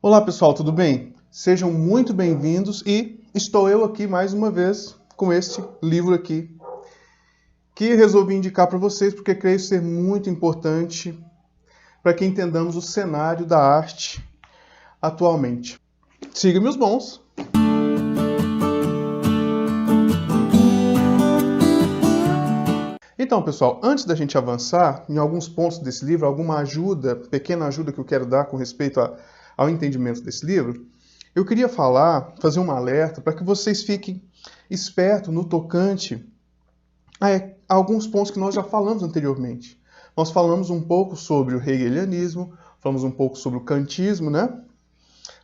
Olá pessoal, tudo bem? Sejam muito bem-vindos e estou eu aqui mais uma vez com este livro aqui que resolvi indicar para vocês porque creio ser muito importante para que entendamos o cenário da arte atualmente. Siga meus bons! Então, pessoal, antes da gente avançar em alguns pontos desse livro, alguma ajuda, pequena ajuda que eu quero dar com respeito ao entendimento desse livro, eu queria fazer um alerta para que vocês fiquem espertos no tocante a alguns pontos que nós já falamos anteriormente. Nós falamos um pouco sobre o hegelianismo, falamos um pouco sobre o kantismo, né?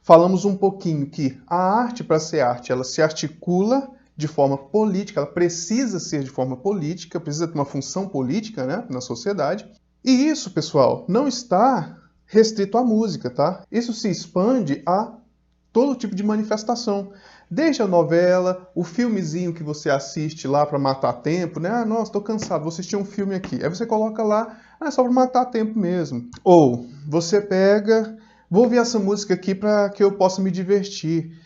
Falamos um pouquinho que a arte, para ser arte, ela se articula de forma política, ela precisa ser de forma política, precisa ter uma função política, né, na sociedade. E isso, pessoal, não está restrito à música, tá? Isso se expande a todo tipo de manifestação. Desde a novela, o filmezinho que você assiste lá para matar tempo, né? Ah, nossa, tô cansado, vou assistir um filme aqui. Aí você coloca lá, é só para matar tempo mesmo. Ou você pega, vou ouvir essa música aqui para que eu possa me divertir.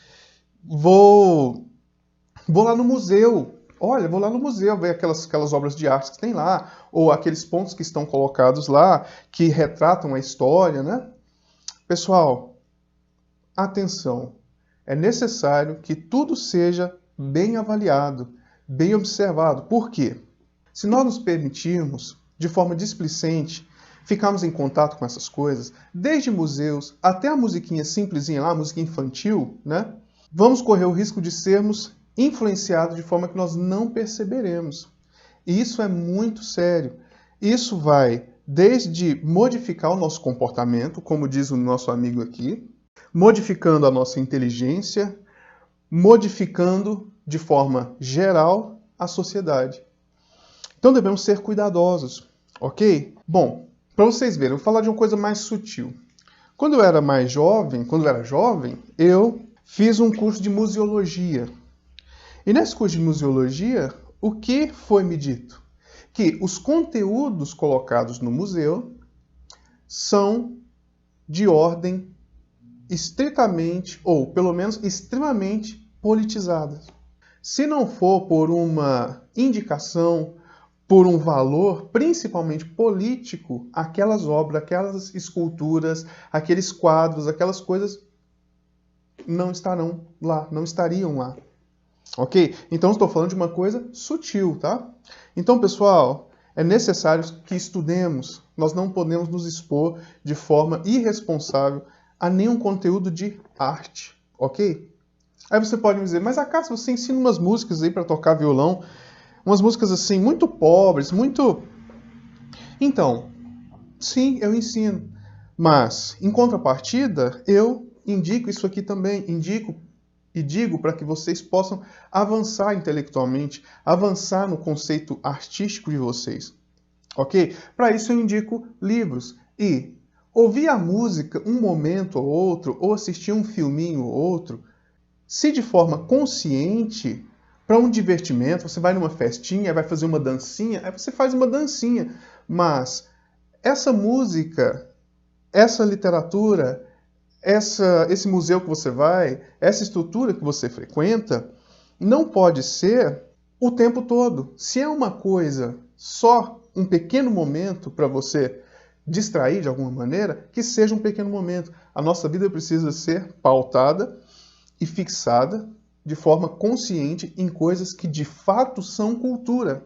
Vou lá no museu. Olha, vou lá no museu ver aquelas obras de arte que tem lá, ou aqueles pontos que estão colocados lá, que retratam a história, né? Pessoal, atenção. É necessário que tudo seja bem avaliado, bem observado. Por quê? Se nós nos permitirmos, de forma displicente, ficarmos em contato com essas coisas, desde museus até a musiquinha simplesinha lá, a música infantil, né? Vamos correr o risco de sermos influenciados de forma que nós não perceberemos. E isso é muito sério. Isso vai desde modificar o nosso comportamento, como diz o nosso amigo aqui, modificando a nossa inteligência, modificando de forma geral a sociedade. Então devemos ser cuidadosos, ok? Bom, para vocês verem, eu vou falar de uma coisa mais sutil. Quando eu era jovem, eu fiz um curso de museologia. E nesse curso de museologia, o que foi me dito? Que os conteúdos colocados no museu são de ordem estritamente, ou pelo menos extremamente politizadas. Se não for por uma indicação, por um valor principalmente político, aquelas obras, aquelas esculturas, aqueles quadros, aquelas coisas não estarão lá, não estariam lá. Ok? Então estou falando de uma coisa sutil, tá? Então, pessoal, é necessário que estudemos. Nós não podemos nos expor de forma irresponsável a nenhum conteúdo de arte, ok? Aí você pode me dizer, mas acaso você ensina umas músicas aí para tocar violão, umas músicas assim muito pobres, muito... Então, sim, eu ensino. Mas, em contrapartida, eu indico isso aqui também, indico e digo para que vocês possam avançar intelectualmente, avançar no conceito artístico de vocês, ok? Para isso eu indico livros e ouvir a música um momento ou outro, ou assistir um filminho ou outro, se de forma consciente, para um divertimento, você vai numa festinha, vai fazer uma dancinha, aí você faz uma dancinha, mas essa música, essa literatura, esse museu que você vai, essa estrutura que você frequenta, não pode ser o tempo todo. Se é uma coisa, só um pequeno momento para você distrair de alguma maneira, que seja um pequeno momento. A nossa vida precisa ser pautada e fixada de forma consciente em coisas que de fato são cultura,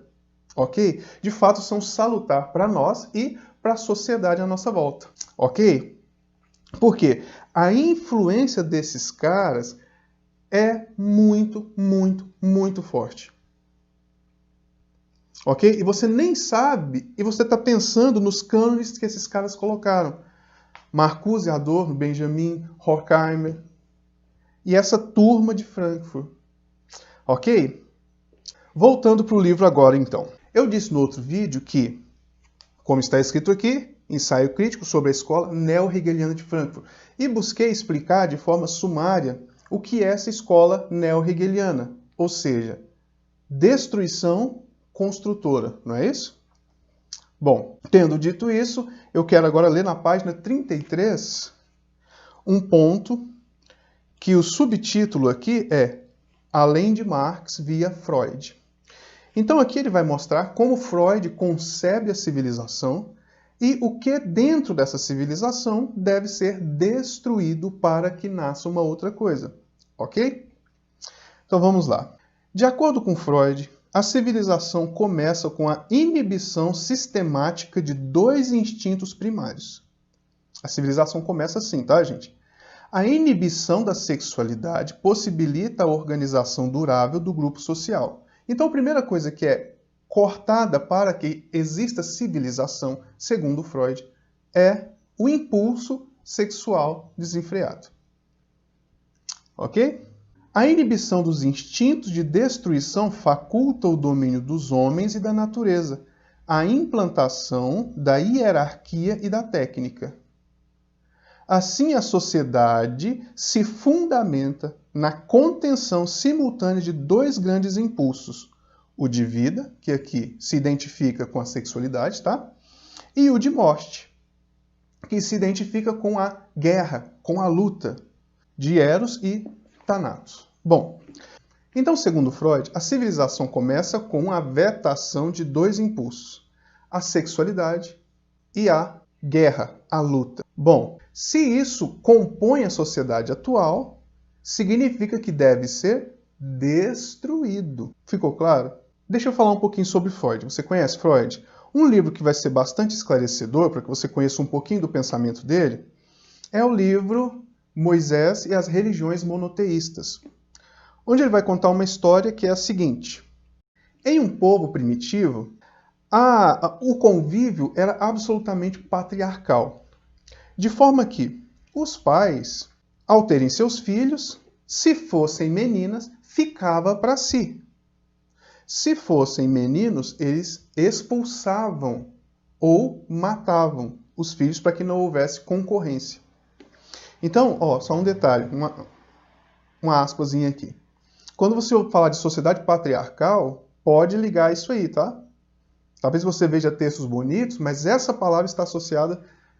ok? De fato são salutar para nós e para a sociedade à nossa volta, ok? Porque a influência desses caras é muito, muito, muito forte. Ok? E você nem sabe, e você está pensando nos cânones que esses caras colocaram. Marcuse, Adorno, Benjamin, Horkheimer e essa turma de Frankfurt. Ok? Voltando para o livro agora, então. Eu disse no outro vídeo que, como está escrito aqui, ensaio crítico sobre a escola neo-hegeliana de Frankfurt, e busquei explicar de forma sumária o que é essa escola neo-hegeliana, ou seja, destruição construtora, não é isso? Bom, tendo dito isso, eu quero agora ler na página 33 um ponto que o subtítulo aqui é Além de Marx via Freud. Então aqui ele vai mostrar como Freud concebe a civilização e o que dentro dessa civilização deve ser destruído para que nasça uma outra coisa. Ok? Então vamos lá. De acordo com Freud, a civilização começa com a inibição sistemática de dois instintos primários. A civilização começa assim, tá, gente? A inibição da sexualidade possibilita a organização durável do grupo social. Então, a primeira coisa que é cortada para que exista civilização, segundo Freud, é o impulso sexual desenfreado. Ok? A inibição dos instintos de destruição faculta o domínio dos homens e da natureza, a implantação da hierarquia e da técnica. Assim, a sociedade se fundamenta na contenção simultânea de dois grandes impulsos, o de vida, que aqui se identifica com a sexualidade, tá? E o de morte, que se identifica com a guerra, com a luta, de Eros e Thanatos. Bom, então, segundo Freud, a civilização começa com a vetação de dois impulsos, a sexualidade e a guerra, a luta. Bom, se isso compõe a sociedade atual, significa que deve ser destruído. Ficou claro? Deixa eu falar um pouquinho sobre Freud. Você conhece Freud? Um livro que vai ser bastante esclarecedor, para que você conheça um pouquinho do pensamento dele, é o livro Moisés e as Religiões Monoteístas, onde ele vai contar uma história que é a seguinte. Em um povo primitivo, o convívio era absolutamente patriarcal. De forma que os pais, ao terem seus filhos, se fossem meninas, ficava para si. Se fossem meninos, eles expulsavam ou matavam os filhos para que não houvesse concorrência. Então, só um detalhe, uma aspasinha aqui. Quando você falar de sociedade patriarcal, pode ligar isso aí, tá? Talvez você veja textos bonitos, mas essa palavra está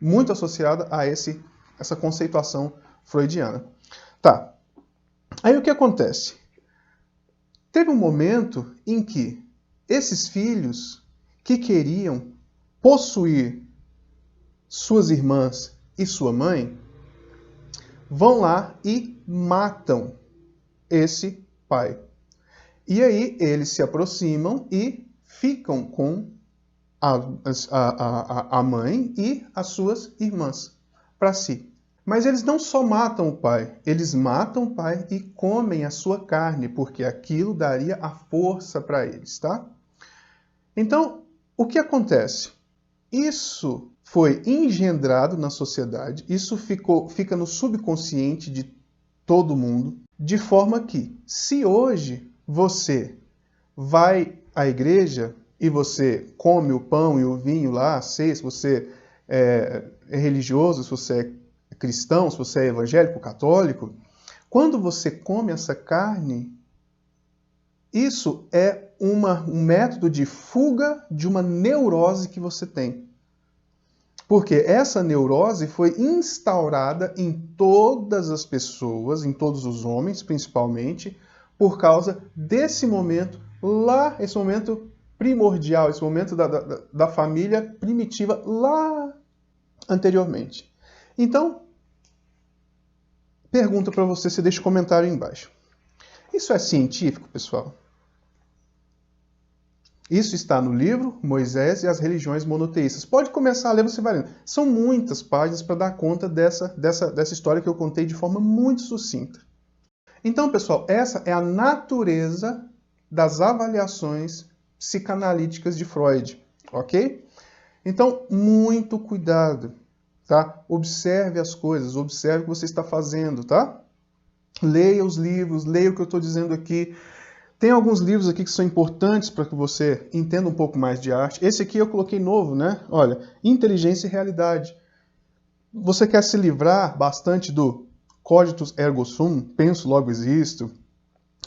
muito associada a essa conceituação freudiana. Tá. Aí o que acontece? Teve um momento em que esses filhos que queriam possuir suas irmãs e sua mãe vão lá e matam esse pai. E aí eles se aproximam e ficam com a mãe e as suas irmãs para si. Mas eles não só matam o pai, eles matam o pai e comem a sua carne, porque aquilo daria a força para eles, tá? Então, o que acontece? Isso foi engendrado na sociedade, isso fica no subconsciente de todo mundo, de forma que, se hoje você vai à igreja e você come o pão e o vinho lá, se você é religioso, se você é cristão, se você é evangélico, católico, quando você come essa carne, isso é um método de fuga de uma neurose que você tem. Porque essa neurose foi instaurada em todas as pessoas, em todos os homens, principalmente, por causa desse momento lá, esse momento primordial, esse momento da família primitiva lá anteriormente. Então, pergunta para você, se deixa um comentário aí embaixo. Isso é científico, pessoal? Isso está no livro Moisés e as Religiões Monoteístas. Pode começar a ler, você vai lendo. São muitas páginas para dar conta dessa história que eu contei de forma muito sucinta. Então, pessoal, essa é a natureza das avaliações psicanalíticas de Freud, ok? Então, muito cuidado, tá? Observe as coisas, observe o que você está fazendo, tá? Leia os livros, leia o que eu estou dizendo aqui. Tem alguns livros aqui que são importantes para que você entenda um pouco mais de arte. Esse aqui eu coloquei novo, né? Olha, Inteligência e Realidade. Você quer se livrar bastante do Cogito ergo sum, penso logo existo.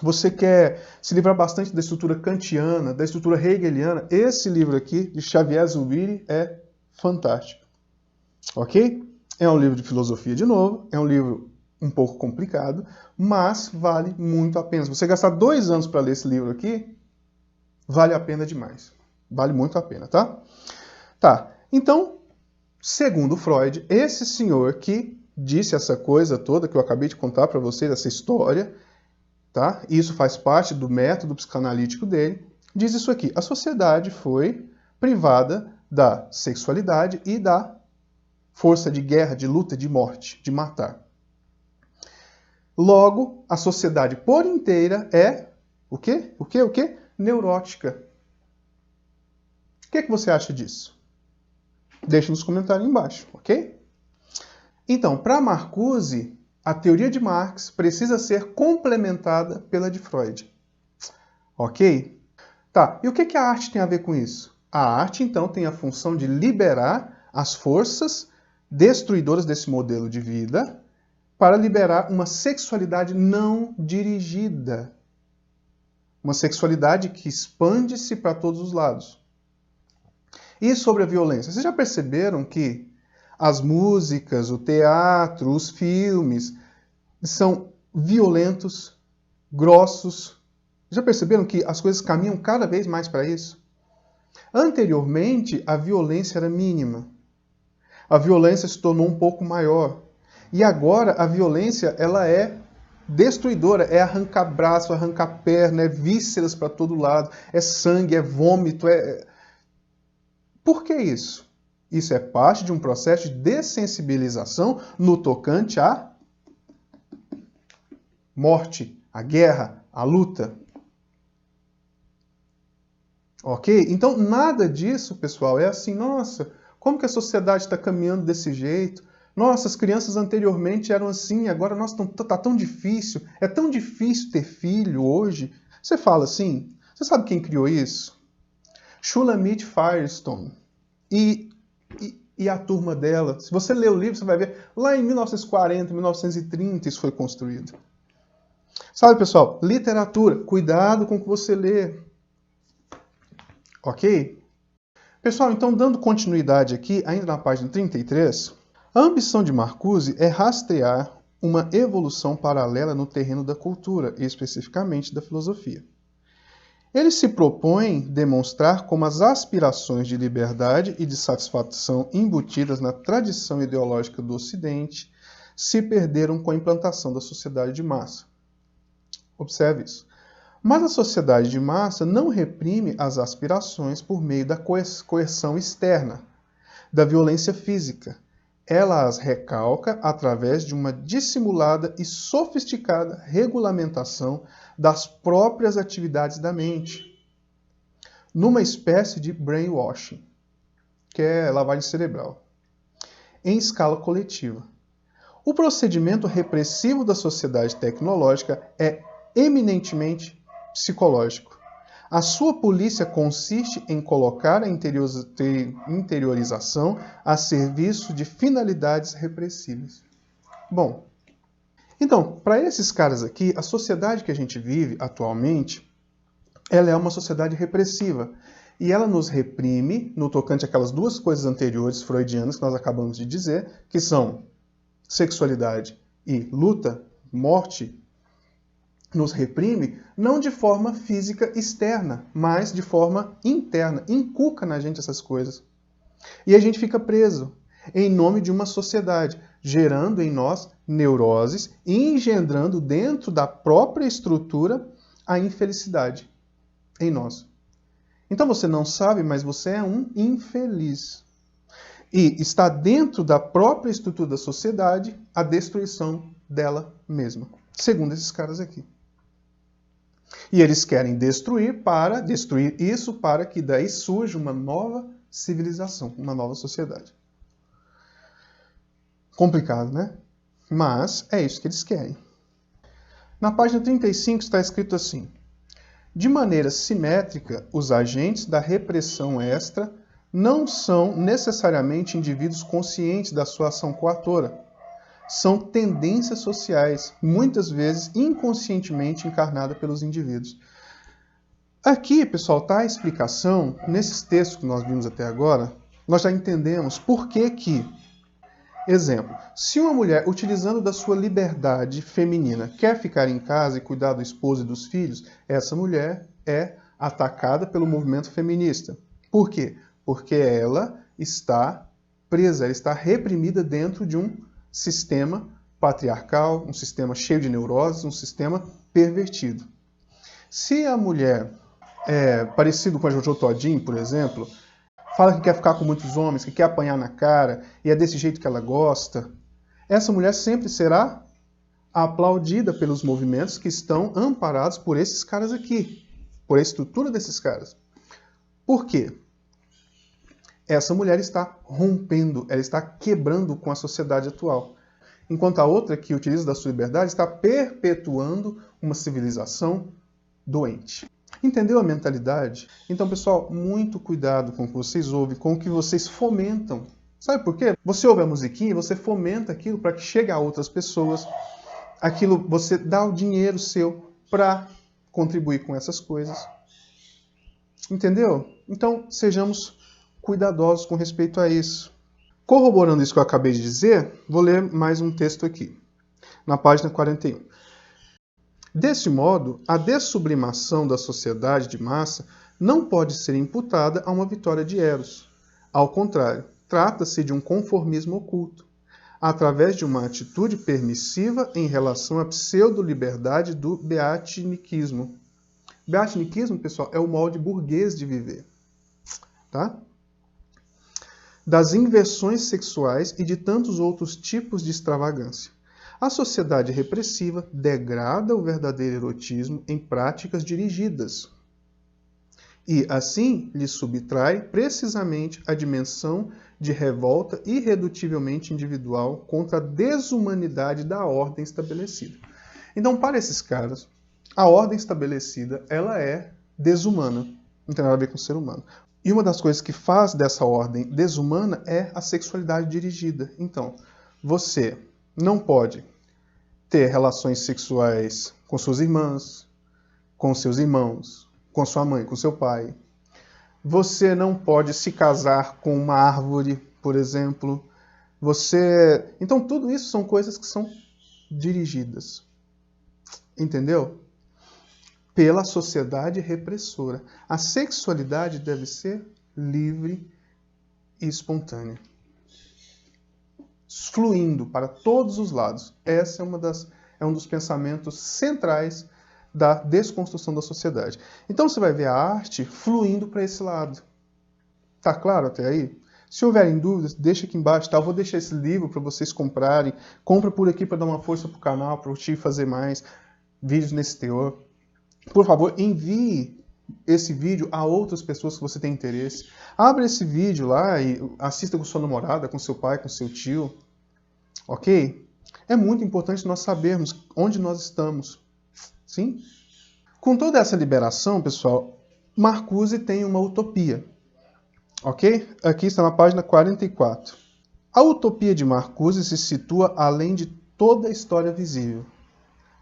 Você quer se livrar bastante da estrutura kantiana, da estrutura hegeliana. Esse livro aqui, de Xavier Zubiri, é fantástico. Ok? É um livro de filosofia de novo, é um livro um pouco complicado, mas vale muito a pena. Se você gastar 2 anos para ler esse livro aqui, vale a pena demais. Vale muito a pena, tá? Tá, então, segundo Freud, esse senhor que disse essa coisa toda que eu acabei de contar para vocês, essa história, tá? Isso faz parte do método psicanalítico dele, diz isso aqui: a sociedade foi privada da sexualidade e da força de guerra, de luta, de morte, de matar. Logo, a sociedade por inteira é o quê? O quê? Neurótica. O que você acha disso? Deixe nos comentários embaixo, ok? Então, para Marcuse, a teoria de Marx precisa ser complementada pela de Freud. Ok? Tá, e o que a arte tem a ver com isso? A arte, então, tem a função de liberar as forças destruidoras desse modelo de vida para liberar uma sexualidade não dirigida. Uma sexualidade que expande-se para todos os lados. E sobre a violência? Vocês já perceberam que as músicas, o teatro, os filmes são violentos, grossos? Já perceberam que as coisas caminham cada vez mais para isso? Anteriormente, a violência era mínima. A violência se tornou um pouco maior. E agora a violência ela é destruidora. É arrancar braço, arrancar perna, é vísceras para todo lado, é sangue, é vômito. Por que isso? Isso é parte de um processo de dessensibilização no tocante à morte, à guerra, à luta. Ok? Então, nada disso, pessoal, é assim, nossa, como que a sociedade está caminhando desse jeito? Nossa, as crianças anteriormente eram assim, agora nossa, tá tão difícil, é tão difícil ter filho hoje. Você fala assim, você sabe quem criou isso? Shulamit Firestone e a turma dela. Se você ler o livro, você vai ver, lá em 1940, 1930, isso foi construído. Sabe, pessoal, literatura, cuidado com o que você lê. Ok? Pessoal, então, dando continuidade aqui, ainda na página 33, a ambição de Marcuse é rastrear uma evolução paralela no terreno da cultura, e especificamente da filosofia. Ele se propõe demonstrar como as aspirações de liberdade e de satisfação embutidas na tradição ideológica do Ocidente se perderam com a implantação da sociedade de massa. Observe isso. Mas a sociedade de massa não reprime as aspirações por meio da coerção externa, da violência física. Ela as recalca através de uma dissimulada e sofisticada regulamentação das próprias atividades da mente, numa espécie de brainwashing, que é lavagem cerebral, em escala coletiva. O procedimento repressivo da sociedade tecnológica é eminentemente psicológico. A sua polícia consiste em colocar a interiorização a serviço de finalidades repressivas. Bom, então, para esses caras aqui, a sociedade que a gente vive atualmente, ela é uma sociedade repressiva. E ela nos reprime no tocante àquelas duas coisas anteriores freudianas que nós acabamos de dizer, que são sexualidade e luta, morte, nos reprime não de forma física externa, mas de forma interna. Inculca na gente essas coisas. E a gente fica preso em nome de uma sociedade, gerando em nós neuroses e engendrando dentro da própria estrutura a infelicidade em nós. Então você não sabe, mas você é um infeliz. E está dentro da própria estrutura da sociedade a destruição dela mesma, segundo esses caras aqui. E eles querem destruir isso para que daí surja uma nova civilização, uma nova sociedade. Complicado, né? Mas é isso que eles querem. Na página 35 está escrito assim: de maneira simétrica, os agentes da repressão extra não são necessariamente indivíduos conscientes da sua ação coatora. São tendências sociais, muitas vezes inconscientemente encarnadas pelos indivíduos. Aqui, pessoal, está a explicação, nesses textos que nós vimos até agora, nós já entendemos por que Exemplo, se uma mulher, utilizando da sua liberdade feminina, quer ficar em casa e cuidar do esposo e dos filhos, essa mulher é atacada pelo movimento feminista. Por quê? Porque ela está presa, ela está reprimida dentro de um sistema patriarcal, um sistema cheio de neuroses, um sistema pervertido. Se a mulher é parecido com a Jojo Todinho, por exemplo, fala que quer ficar com muitos homens, que quer apanhar na cara, e é desse jeito que ela gosta, essa mulher sempre será aplaudida pelos movimentos que estão amparados por esses caras aqui, por a estrutura desses caras. Por quê? Essa mulher está rompendo, ela está quebrando com a sociedade atual. Enquanto a outra, que utiliza da sua liberdade, está perpetuando uma civilização doente. Entendeu a mentalidade? Então, pessoal, muito cuidado com o que vocês ouvem, com o que vocês fomentam. Sabe por quê? Você ouve a musiquinha e você fomenta aquilo para que chegue a outras pessoas. Aquilo, você dá o dinheiro seu para contribuir com essas coisas. Entendeu? Então, sejamos cuidadosos com respeito a isso. Corroborando isso que eu acabei de dizer, vou ler mais um texto aqui, na página 41. Desse modo, a dessublimação da sociedade de massa não pode ser imputada a uma vitória de Eros. Ao contrário, trata-se de um conformismo oculto, através de uma atitude permissiva em relação à pseudo-liberdade do beatniquismo. Beatniquismo, pessoal, é o molde burguês de viver. Tá? Das inversões sexuais e de tantos outros tipos de extravagância. A sociedade repressiva degrada o verdadeiro erotismo em práticas dirigidas e, assim, lhe subtrai precisamente a dimensão de revolta irredutivelmente individual contra a desumanidade da ordem estabelecida. Então, para esses caras, a ordem estabelecida ela é desumana, não tem nada a ver com o ser humano. E uma das coisas que faz dessa ordem desumana é a sexualidade dirigida. Então, você não pode ter relações sexuais com suas irmãs, com seus irmãos, com sua mãe, com seu pai. Você não pode se casar com uma árvore, por exemplo. Então, tudo isso são coisas que são dirigidas. Entendeu? Pela sociedade repressora. A sexualidade deve ser livre e espontânea. Fluindo para todos os lados. Essa é um dos pensamentos centrais da desconstrução da sociedade. Então você vai ver a arte fluindo para esse lado. Tá claro até aí? Se houverem dúvidas, deixa aqui embaixo, tá? Eu vou deixar esse livro para vocês comprarem. Compra por aqui para dar uma força pro canal, para eu te fazer mais vídeos nesse teor. Por favor, envie esse vídeo a outras pessoas que você tem interesse. Abra esse vídeo lá e assista com sua namorada, com seu pai, com seu tio. Ok? É muito importante nós sabermos onde nós estamos. Sim? Com toda essa liberação, pessoal, Marcuse tem uma utopia. Ok? Aqui está na página 44. A utopia de Marcuse se situa além de toda a história visível.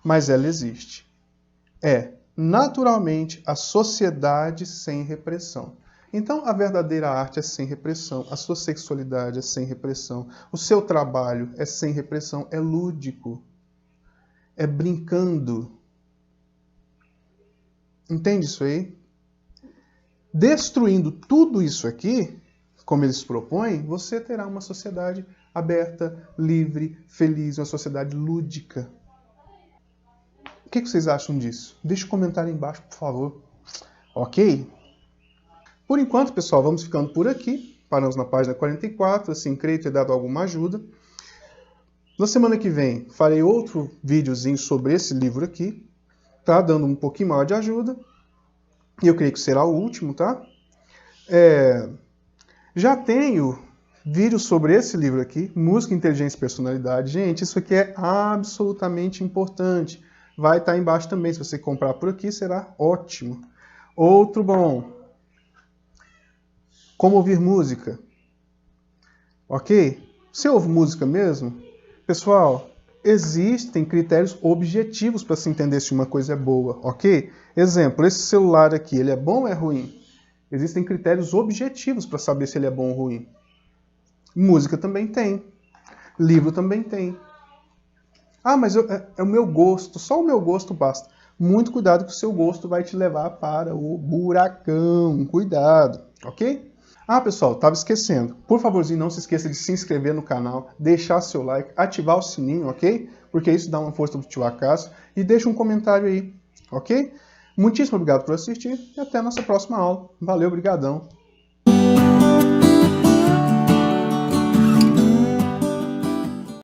Mas ela existe. É, naturalmente, a sociedade sem repressão. Então, a verdadeira arte é sem repressão, a sua sexualidade é sem repressão, o seu trabalho é sem repressão, é lúdico, é brincando. Entende isso aí? Destruindo tudo isso aqui, como eles propõem, você terá uma sociedade aberta, livre, feliz, uma sociedade lúdica. O que vocês acham disso? Deixe um comentário aí embaixo, por favor. Ok? Por enquanto, pessoal, vamos ficando por aqui. Paramos na página 44, assim, creio ter dado alguma ajuda. Na semana que vem, farei outro videozinho sobre esse livro aqui, tá? Dando um pouquinho maior de ajuda. E eu creio que será o último, tá? Já tenho vídeo sobre esse livro aqui, Música, Inteligência e Personalidade. Gente, isso aqui é absolutamente importante. Vai estar embaixo também. Se você comprar por aqui, será ótimo. Outro bom. Como ouvir música. Ok? Você ouve música mesmo? Pessoal, existem critérios objetivos para se entender se uma coisa é boa, ok? Exemplo, esse celular aqui, ele é bom ou é ruim? Existem critérios objetivos para saber se ele é bom ou ruim. Música também tem. Livro também tem. Ah, mas é o meu gosto, só o meu gosto basta. Muito cuidado que o seu gosto vai te levar para o buracão. Cuidado, ok? Ah, pessoal, estava esquecendo. Por favorzinho, não se esqueça de se inscrever no canal, deixar seu like, ativar o sininho, ok? Porque isso dá uma força pro tio Acaso. E deixa um comentário aí, ok? Muitíssimo obrigado por assistir e até a nossa próxima aula. Valeu, brigadão.